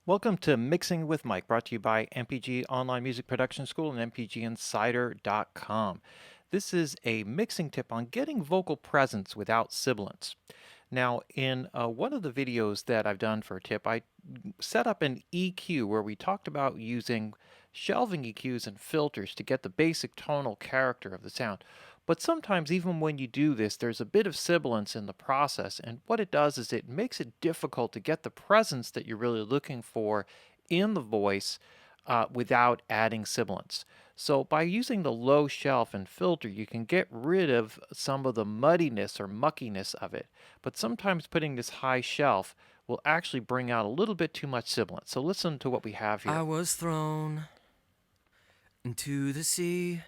Welcome to Mixing with Mike, brought to you by MPG Online Music Production School and MPGinsider.com. This is a mixing tip on getting vocal presence without sibilance. Now, in one of the videos that I've done for a tip, I set up an EQ where we talked about using shelving EQs and filters to get the basic tonal character of the sound. But sometimes, even when you do this, there's a bit of sibilance in the process, and what it does is it makes it difficult to get the presence that you're really looking for in the voice without adding sibilance. So by using the low shelf and filter, you can get rid of some of the muddiness or muckiness of it. But sometimes putting this high shelf will actually bring out a little bit too much sibilance. So listen to what we have here. I was thrown into the sea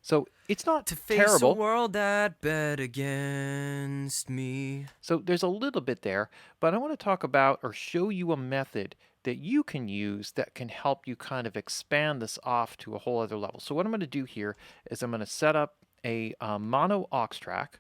So it's not to face terrible. a world that bet against me. So there's a little bit there, but I want to talk about or show you a method that you can use that can help you kind of expand this off to a whole other level. So what I'm going to do here is I'm going to set up a mono aux track,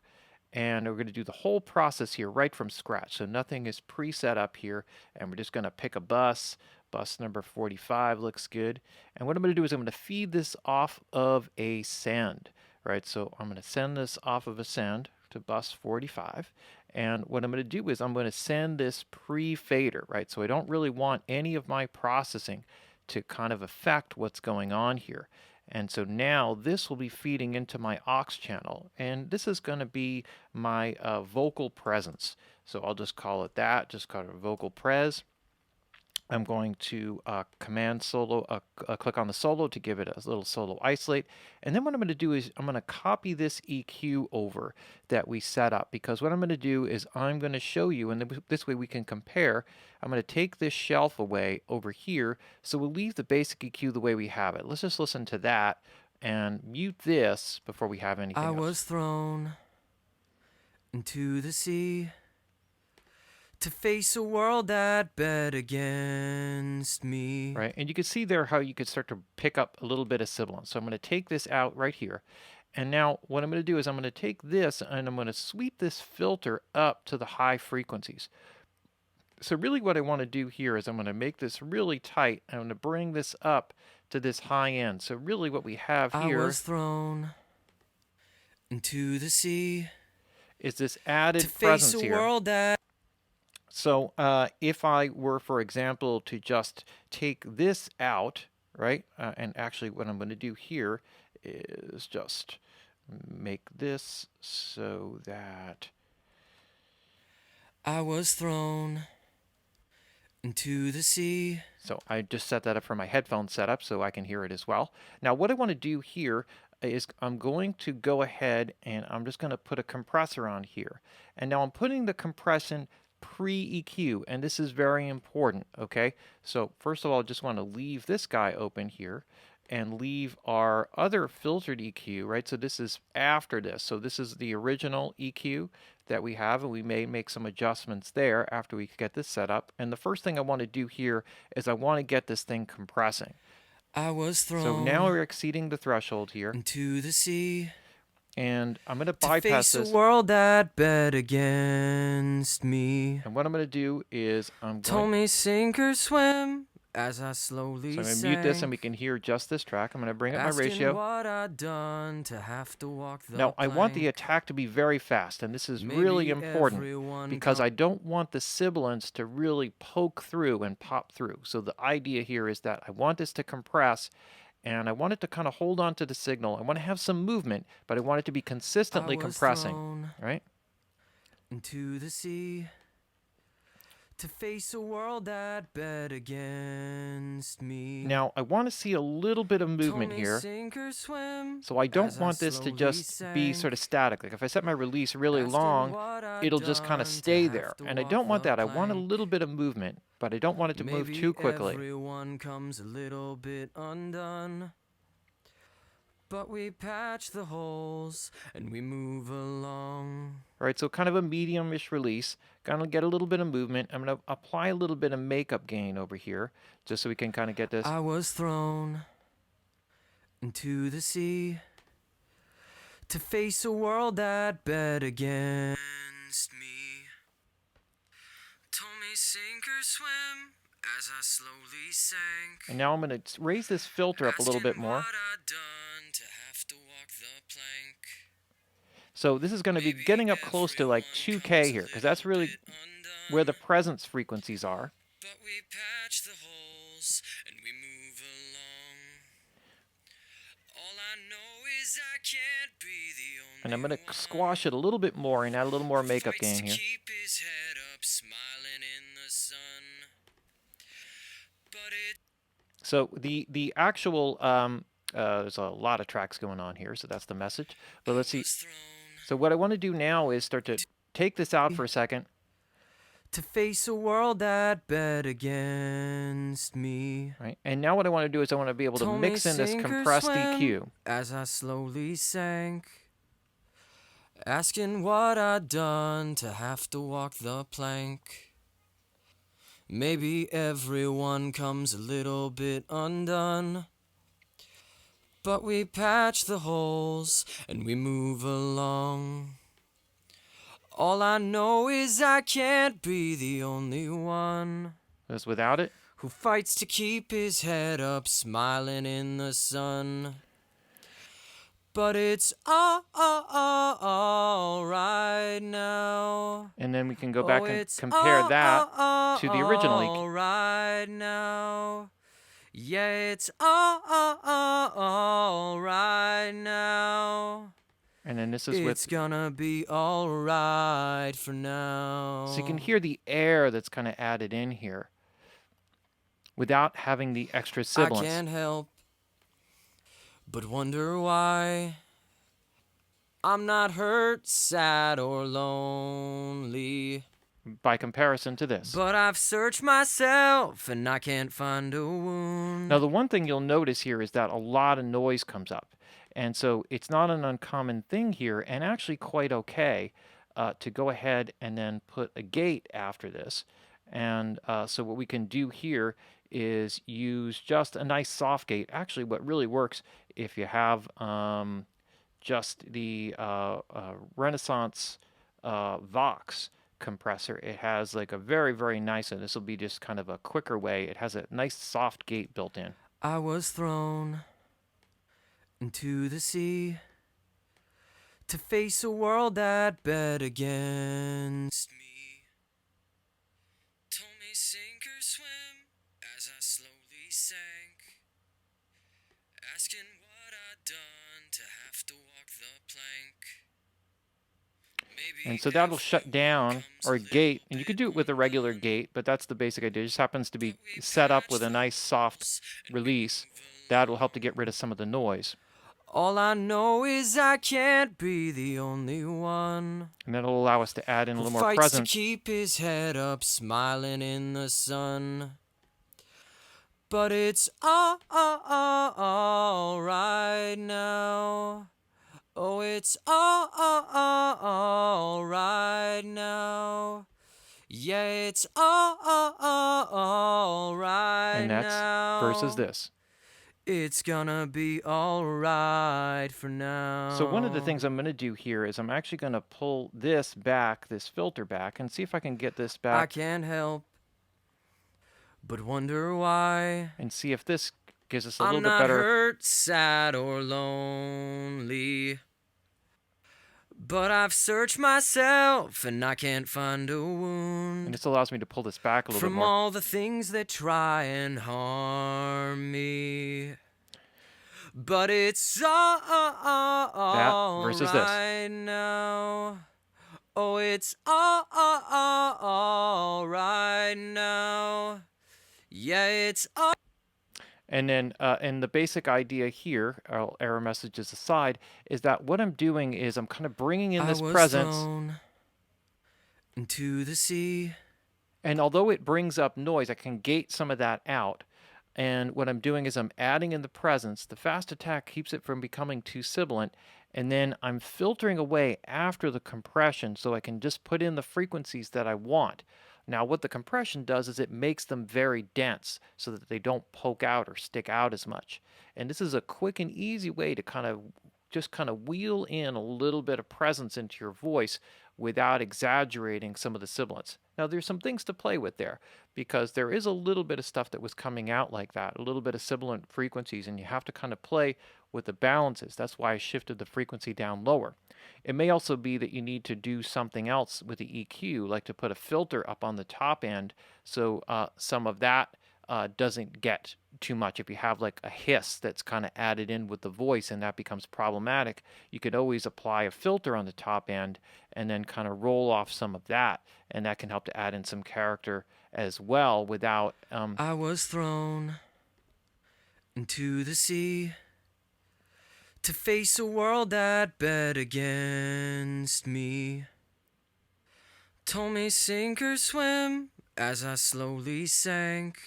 and we're going to do the whole process here right from scratch. So nothing is preset up here, and we're just going to pick a bus. Bus number 45 looks good. And what I'm going to do is I'm going to feed this off of a send, right? So I'm going to send this off of a send to bus 45. And what I'm going to do is I'm going to send this pre-fader, right? So I don't really want any of my processing to kind of affect what's going on here. And so now this will be feeding into my aux channel, and this is going to be my vocal presence. So I'll just call it that, just call it vocal pres. I'm going to command solo, click on the solo to give it a little solo isolate. And then what I'm going to do is I'm going to copy this EQ over that we set up, because what I'm going to do is I'm going to show you, and this way we can compare. I'm going to take this shelf away over here, so we'll leave the basic EQ the way we have it. Let's just listen to that and mute this before we have anything else. I was thrown into the sea to face a world that bet against me. Right, and you can see there how you could start to pick up a little bit of sibilance. So I'm going to take this out right here. And now what I'm going to do is I'm going to take this and I'm going to sweep this filter up to the high frequencies. So really what I want to do here is I'm going to make this really tight. I'm going to bring this up to this high end. So really what we have here I was thrown into the sea is this added to face presence a here. world that So if I were, for example, to just take this out, right, and actually what I'm going to do here is just make this so that I was thrown into the sea. So I just set that up for my headphone setup so I can hear it as well. Now what I want to do here is I'm going to go ahead and I'm just going to put a compressor on here. And now I'm putting the compression pre-EQ, and this is very important, okay? So first of all, I just want to leave this guy open here and leave our other filtered EQ, right? So this is after this. So this is the original EQ that we have, and we may make some adjustments there after we get this set up. And the first thing I want to do here is I want to get this thing compressing. I was thrown So now we're exceeding the threshold here, into the sea and I'm going to to bypass face this. a world that bet against me. And what I'm going to do is I'm Told going me sink or swim as I slowly So I'm going to mute this and we can hear just this track. I'm going to bring up my ratio. What I'd done to have to walk the Now I want the plank. attack to be very fast, and this is Maybe really important everyone because I don't want the sibilance to really poke through and pop through. So the idea here is that I want this to compress, and I want it to kind of hold on to the signal. I want to have some movement, but I want it to be consistently compressing, right? Into the sea to face a world that bet against me. Now I want to see a little bit of movement here. So I don't want this to just be sort of static. Like if I set my release really long, it'll just kind of stay there. And I don't want that. I want a little bit of movement, but I don't want it to move too quickly. Everyone comes a little bit undone. But we patch the holes and we move along. All right, so kind of a medium-ish release. Gonna get a little bit of movement. I'm gonna apply a little bit of makeup gain over here, just so we can kind of get this. I was thrown into the sea to face a world that bet against me. Told me sink or swim as I slowly sank, And now I'm going to raise this filter up a little bit asking more. what I'd done to have to walk the plank. So this is going to be Maybe getting up close to like everyone 2K comes a here, because little that's really bit where the undone, presence frequencies are. but we patch the holes and we move along. All I know is I can't be the And I'm only going to one squash it a little bit more and add a little more who makeup fights gain to here. keep his head up, smiling in the sun. But it So the actual there's a lot of tracks going on here, so that's the message. But I let's see. was thrown So what I want to do now is start to take this out for a second, to face a world that bet against me. right? And now what I want to do is I want to be able to Told me mix in this sink or compressed swim EQ. as I slowly sank, asking what I'd done to have to walk the plank. Maybe everyone comes a little bit undone, but we patch the holes and we move along. All I know is I can't be the only one Because without it, who fights to keep his head up, smiling in the sun. But it's all right now. and then we can go Oh, back and it's compare that to the original EQ. all right now. Yeah, it's all right now. And then this is It's with, gonna be all right for so you can now. hear the air that's kind of added in here without having the extra I sibilance. can't help but wonder why I'm not hurt, sad, or lonely. By comparison to this. But I've searched myself and I can't find a Now, wound. the one thing you'll notice here is that a lot of noise comes up. And so it's not an uncommon thing here, and actually quite okay, to go ahead and then put a gate after this. And so what we can do here is use just a nice soft gate. Actually, what really works if you have just the Renaissance Vox compressor. It has like a very, very nice, and this will be just kind of a quicker way. It has a nice soft gate built in. I was thrown into the sea to face a world that bet against me. Told me sink or swim as I slowly sank, asking what I'd done to have to walk the plank. And Maybe so that'll shut everyone down comes a our little gate, and you could bit do it with a regular undone, gate, but that's the basic idea. It just happens to be but we set up patch with a the nice soft holes and we release. move That will help to along. get rid of some of the noise. All I know is I can't be the only one And that'll allow us to add in a who little more fights to presence. keep his head up, smiling in the sun. But it's all right now. Oh, it's all right now. Yeah, it's all right And that's versus now. this. It's gonna be all right for now. So one of the things I'm going to do here is I'm actually going to pull this back, this filter back, and see if I can get this I back can't help but wonder why and see if this gives us a I'm little bit not better. hurt, sad, or lonely. But I've searched myself and I can't find a And wound this allows me to pull this back a little bit from more. all the things that try and harm me. But it's all versus this. right now. Oh, it's all right now. Yeah, it's all. And then, and the basic idea here, error messages aside, is that what I'm doing is I'm kind of bringing in I this was presence, thrown into the sea. and although it brings up noise, I can gate some of that out. And what I'm doing is I'm adding in the presence. The fast attack keeps it from becoming too sibilant, and then I'm filtering away after the compression so I can just put in the frequencies that I want. Now, what the compression does is it makes them very dense so that they don't poke out or stick out as much. And this is a quick and easy way to kind of just kind of wheel in a little bit of presence into your voice without exaggerating some of the sibilance. Now, there's some things to play with there because there is a little bit of stuff that was coming out like that, a little bit of sibilant frequencies, and you have to kind of play with the balances. That's why I shifted the frequency down lower. It may also be that you need to do something else with the EQ, like to put a filter up on the top end so some of that doesn't get too much. If you have like a hiss that's kind of added in with the voice and that becomes problematic, you could always apply a filter on the top end and then kind of roll off some of that. And that can help to add in some character as well without. I was thrown into the sea to face a world that bet against me. Told me sink or swim as I slowly sank,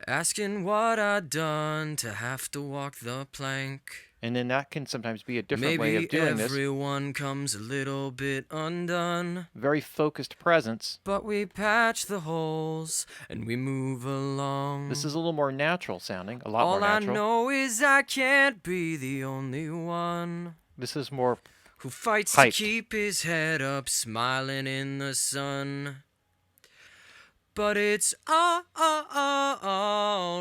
asking what I'd done to have to walk the plank. And then that can sometimes be a different way of Maybe doing this. everyone comes a little bit undone, Very focused presence. but we patch the holes and we move along. This is a little more natural sounding, a lot more All I natural. know is I can't be the only one This is more who fights hyped. to keep his head up, smiling in the sun. But it's all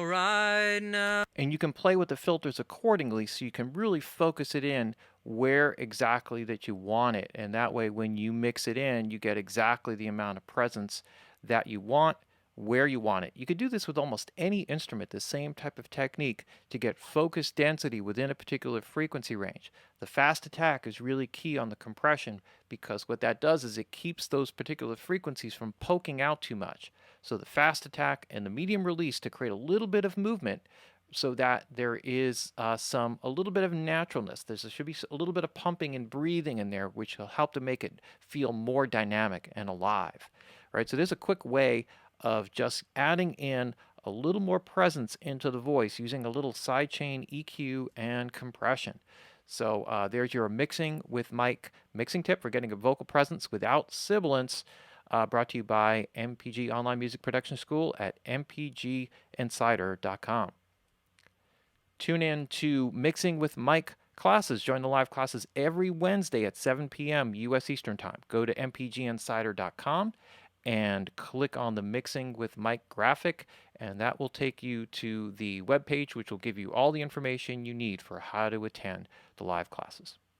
right now. And you can play with the filters accordingly so you can really focus it in where exactly that you want it. And that way, when you mix it in, you get exactly the amount of presence that you want, where you want it. You could do this with almost any instrument, the same type of technique to get focus density within a particular frequency range. The fast attack is really key on the compression because what that does is it keeps those particular frequencies from poking out too much. So the fast attack and the medium release to create a little bit of movement so that there is a little bit of naturalness. There should be a little bit of pumping and breathing in there, which will help to make it feel more dynamic and alive. Right? So there's a quick way of just adding in a little more presence into the voice using a little sidechain EQ and compression. So there's your mixing with mic mixing tip for getting a vocal presence without sibilance. Brought to you by MPG Online Music Production School at mpginsider.com. Tune in to Mixing with Mike classes. Join the live classes every Wednesday at 7 p.m. U.S. Eastern Time. Go to mpginsider.com and click on the Mixing with Mike graphic, and that will take you to the webpage, which will give you all the information you need for how to attend the live classes.